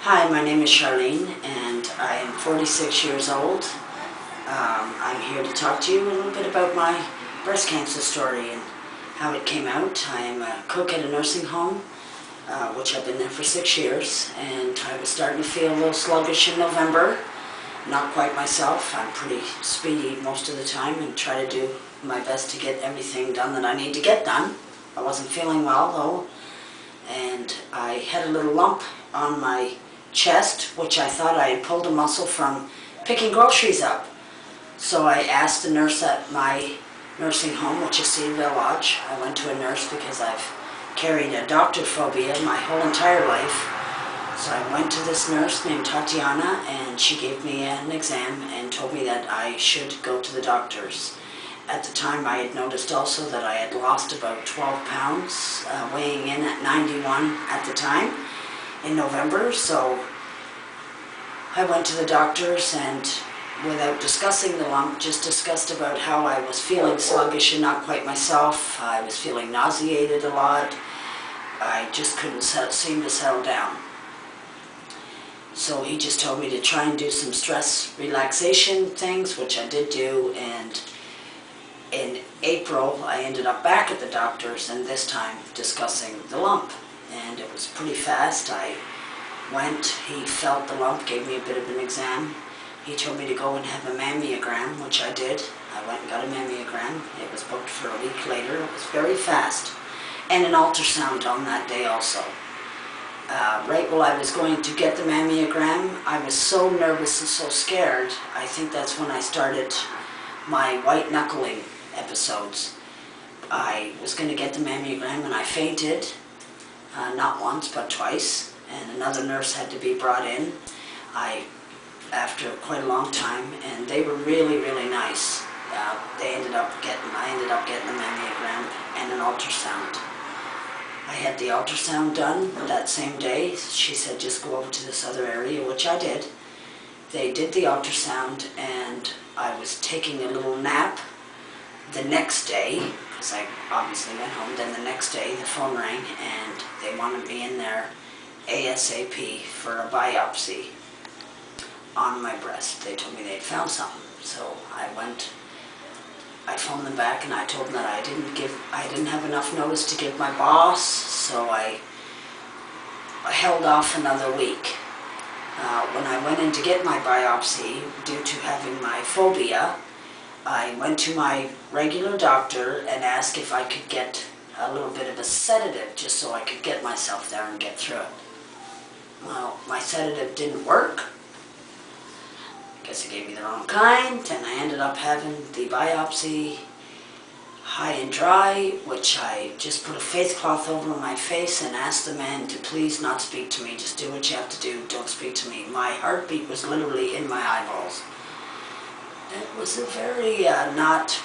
Hi, my name is Charlene and I am 46 years old. I'm here to talk to you a little bit about my breast cancer story and how it came out. I am a cook at a nursing home, which I've been there for 6 years, and I was starting to feel a little sluggish in November. Not quite myself. I'm pretty speedy most of the time and try to do my best to get everything done that I need to get done. I wasn't feeling well though, and I had a little lump on my chest, which I thought I had pulled a muscle from picking groceries up. So I asked the nurse at my nursing home, which is Cedarville Lodge. I went to a nurse because I've carried a doctor phobia my whole entire life. So I went to this nurse named Tatiana, and she gave me an exam and told me that I should go to the doctors. At the time I had noticed also that I had lost about 12 pounds, weighing in at 91 at the time in November. So I went to the doctors and, without discussing the lump, just discussed about how I was feeling sluggish and not quite myself. I was feeling nauseated a lot. I just couldn't seem to settle down. So he just told me to try and do some stress relaxation things, which I did do, and in April I ended up back at the doctor's, and this time discussing the lump. And it was pretty fast. I went, he felt the lump, gave me a bit of an exam. He told me to go and have a mammogram, which I did. I went and got a mammogram. It was booked for a week later. It was very fast. And an ultrasound on that day also. Right while I was going to get the mammogram, I was so nervous and so scared. I think that's when I started my white knuckling episodes. I was going to get the mammogram and I fainted, not once but twice, and another nurse had to be brought in after quite a long time, and they were really, really nice. I ended up getting the mammogram and an ultrasound. I had the ultrasound done that same day. She said just go over to this other area, which I did. They did the ultrasound, and I was taking a little nap the next day, because I obviously went home. Then the next day the phone rang and they wanted me in there ASAP for a biopsy on my breast. They told me they'd found something. So I went, I phoned them back and I told them that I didn't have enough notice to give my boss, so I held off another week. When I went in to get my biopsy, due to having my phobia, I went to my regular doctor and asked if I could get a little bit of a sedative just so I could get myself there and get through it. Well, my sedative didn't work. I guess he gave me the wrong kind, and I ended up having the biopsy high and dry, which I just put a face cloth over my face and asked the man to please not speak to me. Just do what you have to do, don't speak to me. My heartbeat was literally in my eyeballs. It was a very not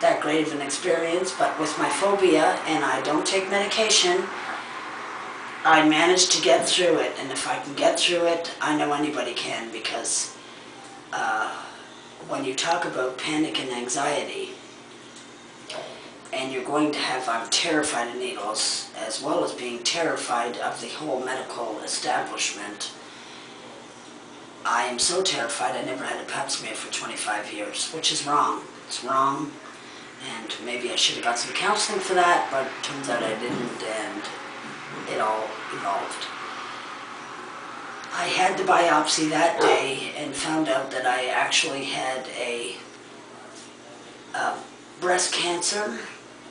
that great of an experience, but with my phobia, and I don't take medication, I managed to get through it. And if I can get through it, I know anybody can, because when you talk about panic and anxiety, and you're going to have, I'm terrified of needles, as well as being terrified of the whole medical establishment. I am so terrified I never had a pap smear for 25 years, which is wrong. It's wrong, and maybe I should have got some counseling for that, but it turns out I didn't, and it all evolved. I had the biopsy that day and found out that I actually had a breast cancer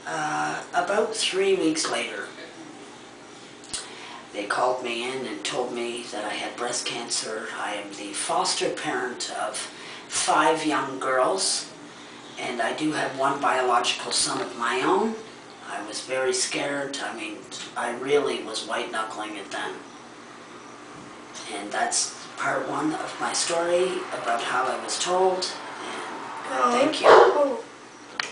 about 3 weeks later. They called me in and told me that I had breast cancer. I am the foster parent of 5 young girls, and I do have one biological son of my own. I was very scared. I mean, I really was white knuckling it then. And that's part 1 of my story about how I was told, and thank you.